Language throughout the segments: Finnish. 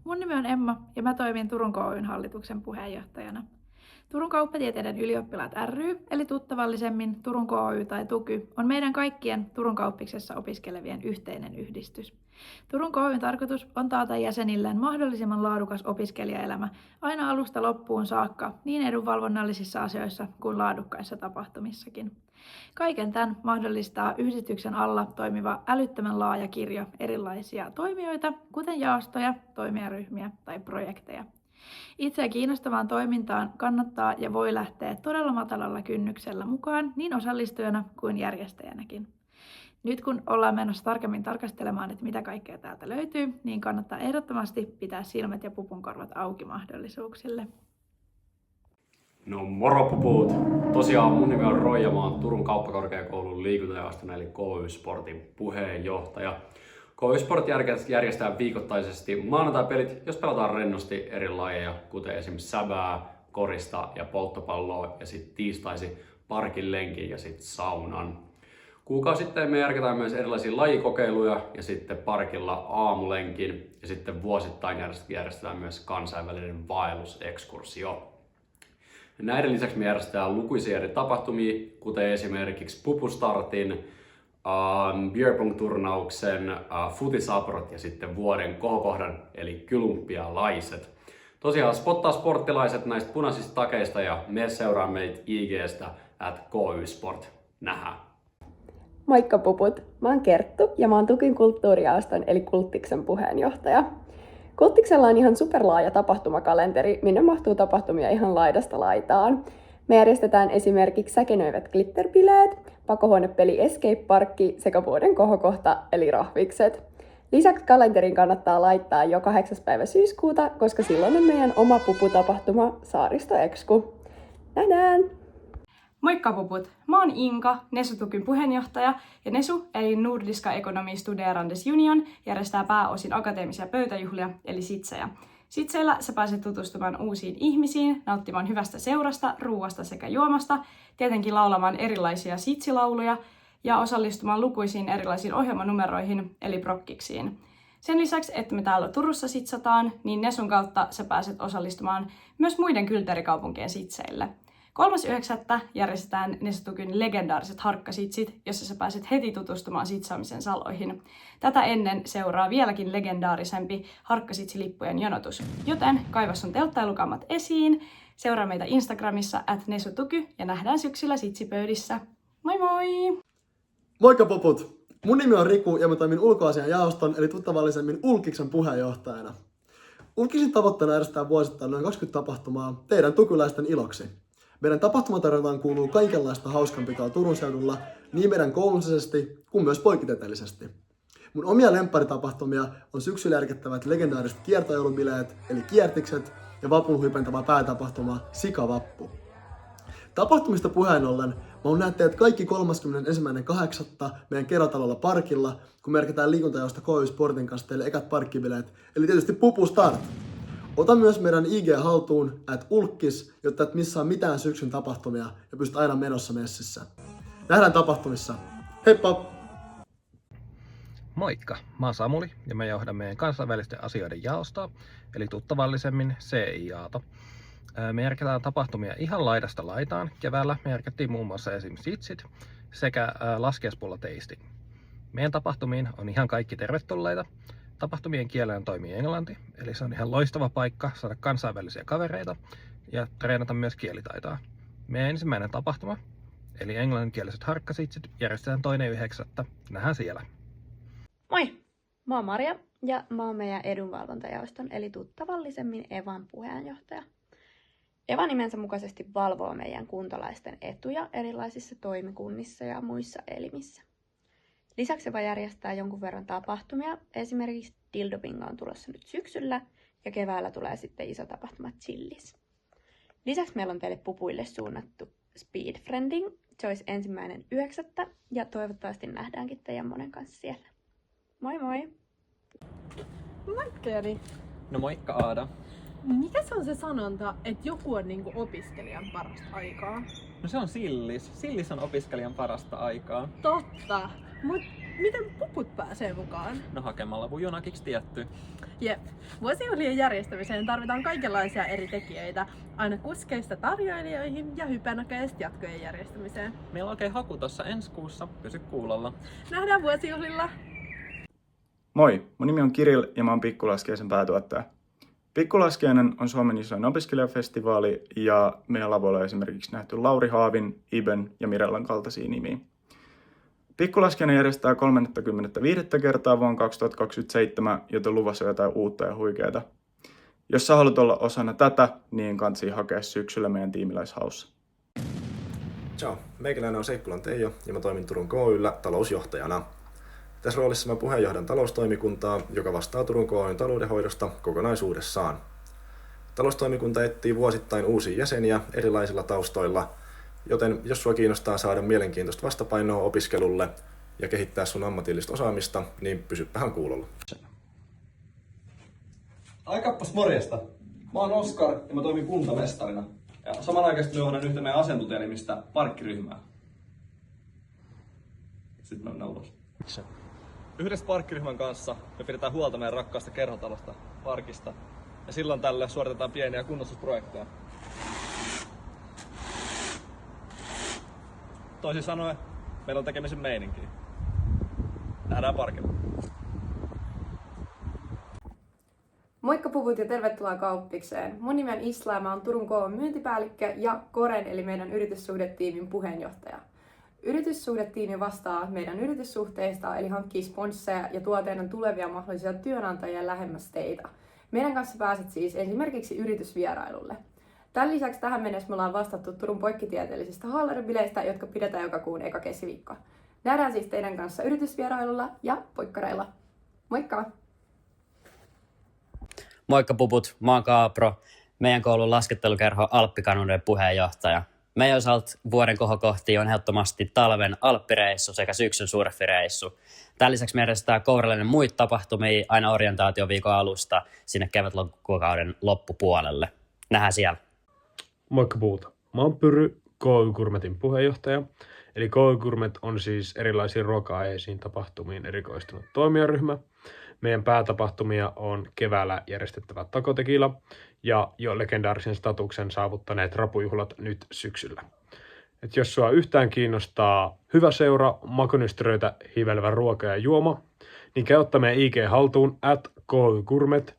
Mun nimi on Emma ja mä toimin Turun KY:n hallituksen puheenjohtajana. Turun kauppatieteiden ylioppilaat ry, eli tuttavallisemmin Turun KY tai TUKY, on meidän kaikkien Turun kauppiksessa opiskelevien yhteinen yhdistys. Turun KY:n tarkoitus on taata jäsenilleen mahdollisimman laadukas opiskelijaelämä aina alusta loppuun saakka niin edunvalvonnallisissa asioissa kuin laadukkaissa tapahtumissakin. Kaiken tämän mahdollistaa yhdistyksen alla toimiva älyttömän laaja kirjo erilaisia toimijoita, kuten jaostoja, toimijaryhmiä tai projekteja. Itseä kiinnostavaan toimintaan kannattaa ja voi lähteä todella matalalla kynnyksellä mukaan niin osallistujana kuin järjestäjänäkin. Nyt kun ollaan menossa tarkemmin tarkastelemaan, että mitä kaikkea täältä löytyy, niin kannattaa ehdottomasti pitää silmät ja pupunkorvat auki mahdollisuuksille. No moro puput! Tosiaan mun nimi on Roy ja mä oon Turun kauppakorkeakoulun liikuntajaoston eli KY-sportin puheenjohtaja. KY-sport järjestää viikoittaisesti maanantai-pelit, jos pelataan rennosti eri lajeja, kuten esimerkiksi säbää, korista ja polttopalloa, ja sitten tiistaisi parkin lenkin ja sitten saunan. Kuukausittain me järjestetään myös erilaisia lajikokeiluja ja sitten parkilla aamulenkin, ja sitten vuosittain järjestetään myös kansainvälinen vaellusekskursio. Näiden lisäksi me järjestetään lukuisia eri tapahtumia, kuten esimerkiksi pupustartin, beerpong-turnauksen, futisaprot ja sitten vuoden kohokohdan eli kylumpialaiset. Tosiaan spottaa sporttilaiset näistä punaisista takeista ja me seuraa meitä IG:stä @KY-sport. Nähdään! Moikka puput! Mä oon Kerttu ja mä oon TUKYn kulttuurijaoston eli Kulttiksen puheenjohtaja. Kulttiksella on ihan superlaaja tapahtumakalenteri, minne mahtuu tapahtumia ihan laidasta laitaan. Me järjestetään esimerkiksi säkenöivät glitterbileet, pakohuonepeli Escape Parkki sekä vuoden kohokohta eli rahvikset. Lisäksi kalenteriin kannattaa laittaa jo 8. päivä syyskuuta, koska silloin on meidän oma puputapahtuma Saaristo Exku. Nähdään! Moikka puput! Mä oon Inka, Nesu TUKYn puheenjohtaja, ja Nesu eli Nordiska Ekonomi Studerandes Union järjestää pääosin akateemisia pöytäjuhlia eli sitsejä. Sitseillä sä pääset tutustumaan uusiin ihmisiin, nauttimaan hyvästä seurasta, ruuasta sekä juomasta, tietenkin laulamaan erilaisia sitsilauluja ja osallistumaan lukuisiin erilaisiin ohjelmanumeroihin eli prokkiksiin. Sen lisäksi, että me täällä Turussa sitsataan, niin Nesun kautta sä pääset osallistumaan myös muiden kylterikaupunkien sitseille. 3.9. järjestetään Nesu TUKYn legendaariset harkkasitsit, jossa sä pääset heti tutustumaan sitsaamisen saloihin. Tätä ennen seuraa vieläkin legendaarisempi harkkasitsilippujen jonotus. Joten kaiva sun telttailukammat esiin, seuraa meitä Instagramissa @nesutuky ja nähdään syksyllä sitsipöydissä. Moi moi! Moikka puput! Mun nimi on Riku ja mä toimin ulkoasian jaoston eli tuttavallisemmin Ulkiksen puheenjohtajana. Ulkiksen tavoitteena järjestetään vuosittain noin 20 tapahtumaa teidän tukyläisten iloksi. Meidän tapahtumatarjontaan kuuluu kaikenlaista hauskanpitoa Turun seudulla, niin meidän koulullisesti kuin myös poikkiteellisesti. Mun omia lempparitapahtumia on syksyllä järjettävät legendaariset kiertojoulubileet, eli kiertikset, ja vapun huipentava päätapahtuma Sikavappu. Tapahtumista puheen ollen, mä oon näet teidät kaikki 31.8. meidän Kerotalolla parkilla, kun merkitään liikuntajaosta KY-sportin kanssa teille ekat parkkibileet, eli tietysti pupustart! Ota myös meidän IG haltuun @ulkkis, jotta et missaa mitään syksyn tapahtumia ja pystyt aina menossa messissä. Nähdään tapahtumissa. Heippa! Moikka! Mä oon Samuli ja mä johdan meidän kansainvälisten asioiden jaostoa, eli tuttavallisemmin CIAta. Me järjestetään tapahtumia ihan laidasta laitaan. Keväällä me järjestettiin muun muassa esimerkiksi sitsit sekä laskiaispulla-tasting. Meidän tapahtumiin on ihan kaikki tervetulleita. Tapahtumien kielenä toimii englanti, eli se on ihan loistava paikka saada kansainvälisiä kavereita ja treenata myös kielitaitoa. Meidän ensimmäinen tapahtuma, eli englanninkieliset harkkasitsit, järjestetään 2.9. Nähdään siellä. Moi! Mä oon Maria ja mä oon meidän edunvalvontajaoston eli tuttavallisemmin Evan puheenjohtaja. Eva nimensä mukaisesti valvoo meidän kuntalaisten etuja erilaisissa toimikunnissa ja muissa elimissä. Lisäksi Eva järjestää jonkun verran tapahtumia, esimerkiksi Dildobingo on tulossa nyt syksyllä ja keväällä tulee sitten iso tapahtuma Chillis. Lisäksi meillä on teille pupuille suunnattu Speed Friending, se olisi 1.9. ja toivottavasti nähdäänkin teidän monen kanssa siellä. Moi moi! Moikka Jani! No moikka Aada. Mikä se on se sanonta, että joku on niinku opiskelijan parasta aikaa? No se on sillis. Sillis on opiskelijan parasta aikaa. Totta, mut miten puput pääsee mukaan? No hakemalla vujonakiksi tietty. Jep. Vuosijuhlien järjestämiseen tarvitaan kaikenlaisia eri tekijöitä, aina kuskeista tarjoilijoihin ja hypänäköistä jatkojen järjestämiseen. Meillä on oikein haku tossa ensi kuussa, pysy kuulolla. Nähdään vuosijuhlilla! Moi, mun nimi on Kirill ja mä oon Pikkulaskiaisen päätuottaja. Pikkulaskiainen on Suomen isoin opiskelijafestivaali ja meidän lavoilla on esimerkiksi nähty Lauri Haavin, Iben ja Mirellan kaltaisia nimiä. Pikkulaskiainen järjestää 35. kertaa vuonna 2027, joten luvassa on jotain uutta ja huikeata. Jos sä haluat olla osana tätä, niin kannattaa hakea syksyllä meidän tiimiläishaussa. Ciao, meikäläinen on Seikkulan Teijo ja mä toimin Turun KY:llä talousjohtajana. Tässä roolissa mä puheenjohdan taloustoimikuntaa, joka vastaa Turun KY:n taloudenhoidosta kokonaisuudessaan. Taloustoimikunta etsii vuosittain uusia jäseniä erilaisilla taustoilla, joten jos sua kiinnostaa saada mielenkiintoista vastapainoa opiskelulle ja kehittää sun ammatillista osaamista, niin pysypähän kuulolla. Ai kappas, morjesta. Mä oon Oskar ja mä toimin kuntamestarina. Ja samanaikaisesti johdan yhtä meidän asiantuntijaelimistä parkkiryhmää. Sitten mennään ulos. Yhdessä parkkiryhmän kanssa me pidetään huolta meidän rakkaasta kerhotalosta, parkista. Ja silloin tälle suoritetaan pieniä kunnostusprojekteja. Toisin sanoen, meillä on tekemisen meininkiä. Nähdään parkilla. Moikka puvut ja tervetuloa Kauppikseen. Mun nimi on Isla ja mä oon Turun KO:n myyntipäällikkö ja Koren eli meidän yrityssuhdetiimin puheenjohtaja. Yrityssuhdetiimi vastaa meidän yrityssuhteista eli hankkii sponsseja ja tuo teidän tulevia mahdollisia työnantajia lähemmäs teitä. Meidän kanssa pääset siis esimerkiksi yritysvierailulle. Tämän lisäksi tähän mennessä me ollaan vastattu Turun poikkitieteellisistä haalaribileistä, jotka pidetään joka kuun eka keskiviikko. Nähdään siis teidän kanssa yritysvierailulla ja poikkareilla. Moikka! Moikka puput, mä oon Kaapro, meidän koulun laskettelukerho Alppikanuuden puheenjohtaja. Meidän osalta vuoden kohokohti on ehdottomasti talven alppireissu sekä syksyn surfireissu. Tämän lisäksi me järjestetään kourallinen muita tapahtumia aina orientaatioviikon alusta sinne kevätkuukauden loppupuolelle. Nähdään siellä. Moikka puuta. Mä oon Pyry, KY Gourmetin puheenjohtaja. Eli KY Gourmet on siis erilaisiin ruoka-aiheisiin tapahtumiin erikoistunut toimijaryhmä. Meidän päätapahtumia on keväällä järjestettävä takotekila ja jo legendaarisen statuksen saavuttaneet rapujuhlat nyt syksyllä. Et jos sua yhtään kiinnostaa hyvä seura, makunystyröitä, hivelevä ruoka ja juoma, niin käy ottaa meidän IG haltuun @KY-Gourmet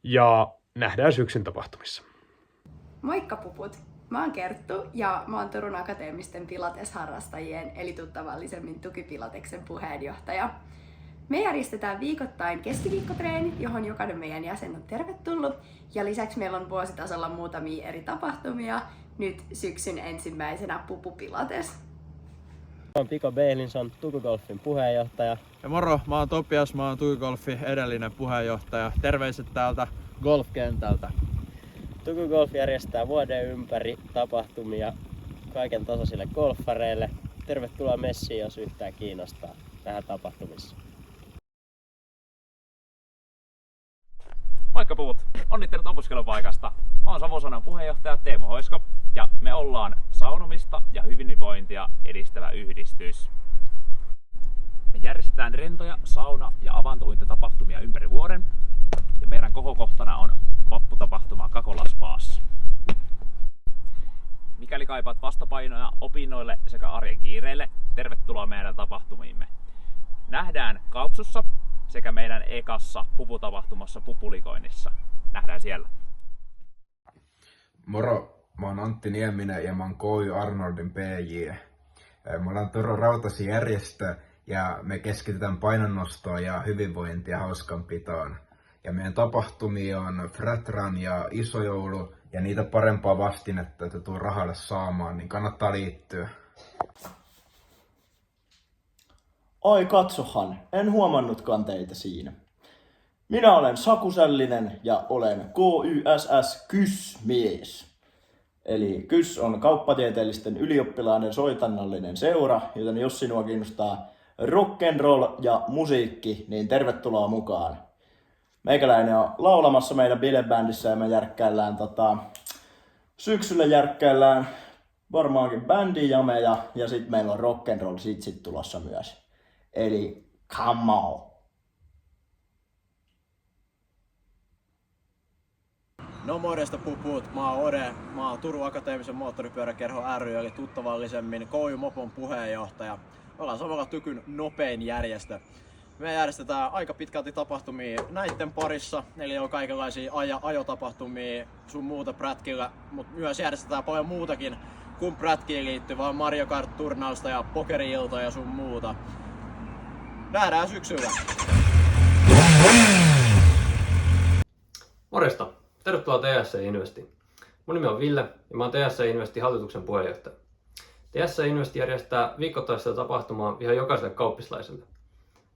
ja nähdään syksyn tapahtumissa. Moikka puput! Mä oon Kerttu ja mä oon Turun Akateemisten Pilates-harrastajien eli tuttavallisemmin Tukipilateksen puheenjohtaja. Me järjestetään viikoittain keskiviikkotreeni, johon jokainen meidän jäsen on tervetullut. Ja lisäksi meillä on vuositasolla muutamia eri tapahtumia. Nyt syksyn ensimmäisenä Pupu Pilates. Mä oon Piko Beilinson, Tukugolfin puheenjohtaja. Ja moro, mä oon Topias, mä oon Tukugolfin edellinen puheenjohtaja. Terveiset täältä golfkentältä. Tukugolf järjestää vuoden ympäri tapahtumia kaiken tasoisille golfareille. Tervetuloa messiin, jos yhtään kiinnostaa tähän tapahtumissa. Moikka puvut! Onnittelut opiskelupaikasta. Mä oon Savosanan puheenjohtaja Teemu Hoisko ja me ollaan saunomista ja hyvinvointia edistävä yhdistys. Me järjestetään rentoja sauna- ja avantouintatapahtumia ympäri vuoden ja meidän kohokohtana on vapputapahtuma Kakolaspaassa. Mikäli kaipaat vastapainoja opinnoille sekä arjen kiireille, tervetuloa meidän tapahtumiimme. Nähdään Kaupsussa sekä meidän ekassa puputapahtumassa Pupulikoinnissa. Nähdään siellä. Moro, mä oon Antti Nieminen ja mä oon KY Arnoldin PJ. Me ollaan Turun Rautasijärjestö ja me keskitytään painonnostoon ja hyvinvointia hauskanpitoon. Ja meidän tapahtumia on Fratran ja Isojoulu ja niitä parempaa vastinetta, että tuu rahalle saamaan, niin kannattaa liittyä. Ai katsohan, en huomannutkaan teitä siinä. Minä olen Saku Sällinen ja olen KYSS KYS-mies. Eli KYS on kauppatieteellisten ylioppilaiden soitannallinen seura, joten jos sinua kiinnostaa rock'n'roll ja musiikki, niin tervetuloa mukaan. Meikäläinen on laulamassa meidän bilebändissä ja me järkkäillään syksyllä järkkäillään varmaankin bändijameja ja sitten meillä on rock'n'roll sit tulossa myös. Eli Come on! No morjesta puput, mä oon Ode, mä oon Turun Akateemisen moottoripyöräkerho ry eli tuttavallisemmin KY Mopon puheenjohtaja. Me ollaan samalla Tykyn nopein järjestö. Me järjestetään aika pitkälti tapahtumia näitten parissa, eli on kaikenlaisia ajotapahtumia sun muuta prätkillä, mutta myös järjestetään paljon muutakin kuin prätkiin liittyvää Mario Kart-turnausta ja pokeri-iltoja ja sun muuta. Nähdään syksyllä! Morjesta! Tervetuloa TSC Investiin. Mun nimi on Ville ja mä oon TSC Investin hallituksen puheenjohtaja. TSC Invest järjestää viikoittaista tapahtumaa ihan jokaiselle kauppislaiselle.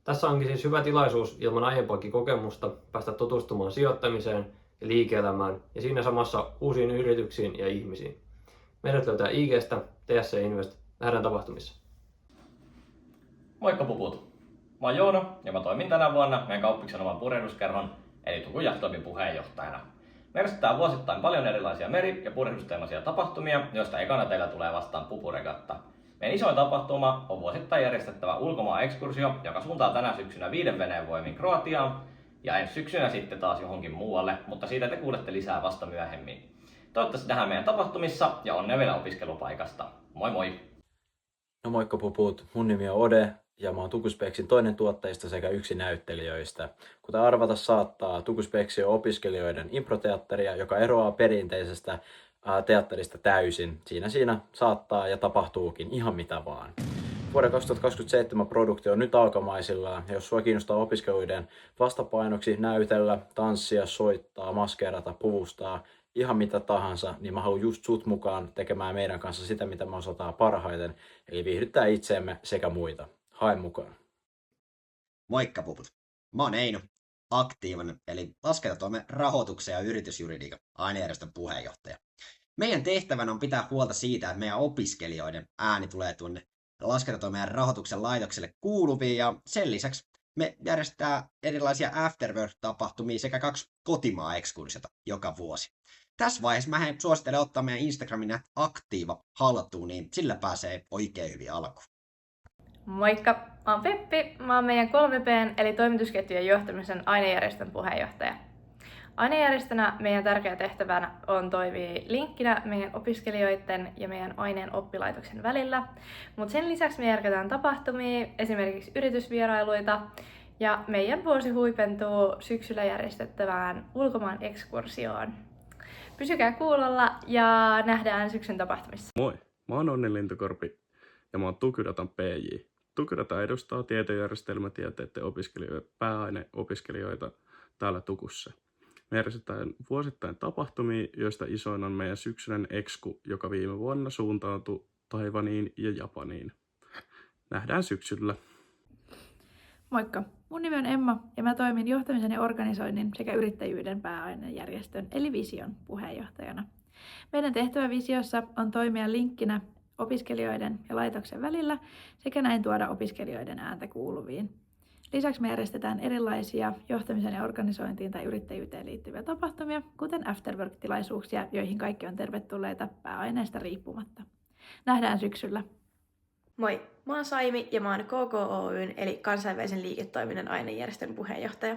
Tässä onkin siis hyvä tilaisuus ilman aiempaakin kokemusta päästä tutustumaan sijoittamiseen ja liike-elämään ja siinä samassa uusiin yrityksiin ja ihmisiin. Meidät löytää IG:stä TSC Invest. Nähdään tapahtumissa. Moikka puput! Mä oon Joono ja mä toimin tänä vuonna meidän kauppiksen oman purjehduskerhon eli Tukun Jahtobin puheenjohtajana. Me järjestetään vuosittain paljon erilaisia meri- ja purjehdusteemaisia tapahtumia, joista ekana teillä tulee vastaan pupuregatta. Meidän isoin tapahtuma on vuosittain järjestettävä ulkomaan-ekskursio, joka suuntaa tänä syksynä 5 veneen voimin Kroatiaan ja ensi syksynä sitten taas johonkin muualle, mutta siitä te kuulette lisää vasta myöhemmin. Toivottavasti nähdään meidän tapahtumissa ja onnea vielä opiskelupaikasta. Moi moi! No moikka puput, mun nimi on Ode ja mä oon Tukuspeksin toinen tuottajista sekä yksi näyttelijöistä. Kuten arvata saattaa, Tukuspeksi on opiskelijoiden improteatteria, joka eroaa perinteisestä teatterista täysin. Siinä saattaa ja tapahtuukin ihan mitä vaan. Vuoden 2027 produktio on nyt alkamaisillaan ja jos sua kiinnostaa opiskeluiden vastapainoksi näytellä, tanssia, soittaa, maskeerata, puvustaa, ihan mitä tahansa, niin mä haluan just sut mukaan tekemään meidän kanssa sitä, mitä me osataan parhaiten, eli viihdyttää itseemme sekä muita. Hae mukaan. Moikka puput. Mä oon Eino, aktiivinen, eli laskentatoimen rahoituksen ja yritysjuridiikan ainejärjestön puheenjohtaja. Meidän tehtävänä on pitää huolta siitä, että meidän opiskelijoiden ääni tulee tuonne laskentatoimen ja rahoituksen laitokselle kuuluviin, ja sen lisäksi me järjestetään erilaisia afterwork-tapahtumia sekä 2 kotimaa-ekskursiota joka vuosi. Tässä vaiheessa mä suosittelen ottaa meidän Instagramin aktiiva haltuun, niin sillä pääsee oikein hyvin alkuun. Moikka! Mä oon Peppi. Mä oon meidän 3P:n eli toimitusketjujen johtamisen ainejärjestön puheenjohtaja. Ainejärjestönä meidän tärkeä tehtävänä on toimia linkkinä meidän opiskelijoiden ja meidän aineen oppilaitoksen välillä. Mutta sen lisäksi me järjestetään tapahtumia, esimerkiksi yritysvierailuita, ja meidän vuosi huipentuu syksyllä järjestettävään ulkomaan ekskursioon. Pysykää kuulolla ja nähdään syksyn tapahtumissa. Moi, mä oon Onni Lintukorpi ja mä oon Tukydatan PJ. Tukydata edustaa tietojärjestelmätieteiden pääaineopiskelijoita täällä Tukussa. Me järjestetään vuosittain tapahtumia, joista isoin on meidän syksyinen eksku, joka viime vuonna suuntautui Taivaniin ja Japaniin. Nähdään syksyllä. Moikka! Mun nimi on Emma ja mä toimin johtamisen ja organisoinnin sekä yrittäjyyden pääainejärjestön eli Vision puheenjohtajana. Meidän tehtävä Visiossa on toimia linkkinä opiskelijoiden ja laitoksen välillä sekä näin tuoda opiskelijoiden ääntä kuuluviin. Lisäksi me järjestetään erilaisia johtamisen ja organisointiin tai yrittäjyyteen liittyviä tapahtumia, kuten afterwork-tilaisuuksia, joihin kaikki on tervetulleita pääaineesta riippumatta. Nähdään syksyllä! Moi, mä oon Saimi ja mä oon KKOYn eli kansainvälisen liiketoiminnan ainejärjestön puheenjohtaja.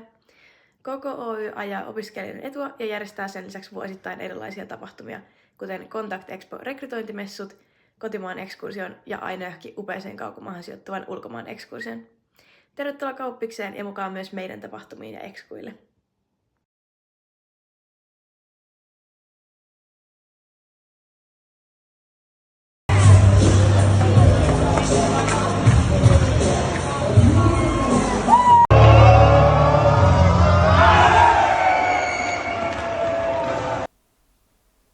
KKOY ajaa opiskelijoiden etua ja järjestää sen lisäksi vuosittain erilaisia tapahtumia, kuten Contact Expo rekrytointimessut, kotimaan ekskursion ja aina johonkin upeeseen kaukomaahan sijoittuvan ulkomaan ekskursion. Tervetuloa kauppikseen ja mukaan myös meidän tapahtumiin ja ekskuille.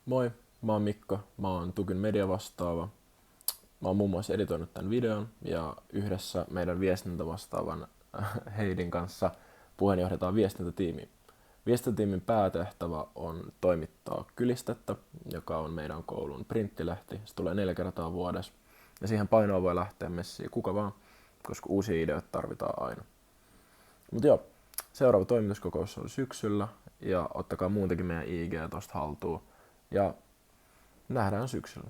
Moi, mä oon Mikko, mä oon Tukyn mediavastaava. Mä oon muun muassa editoinut tämän videon ja yhdessä meidän viestintävastaavan Heidin kanssa puheenjohdetaan viestintätiimiä. Viestintätiimin päätehtävä on toimittaa Kylistettä, joka on meidän koulun printtilehti. Se tulee 4 kertaa vuodessa ja siihen painoon voi lähteä messiin kuka vaan, koska uusia ideoita tarvitaan aina. Mutta joo, seuraava toimituskokous on syksyllä ja ottakaa muutenkin meidän IG tosta haltuun ja nähdään syksyllä.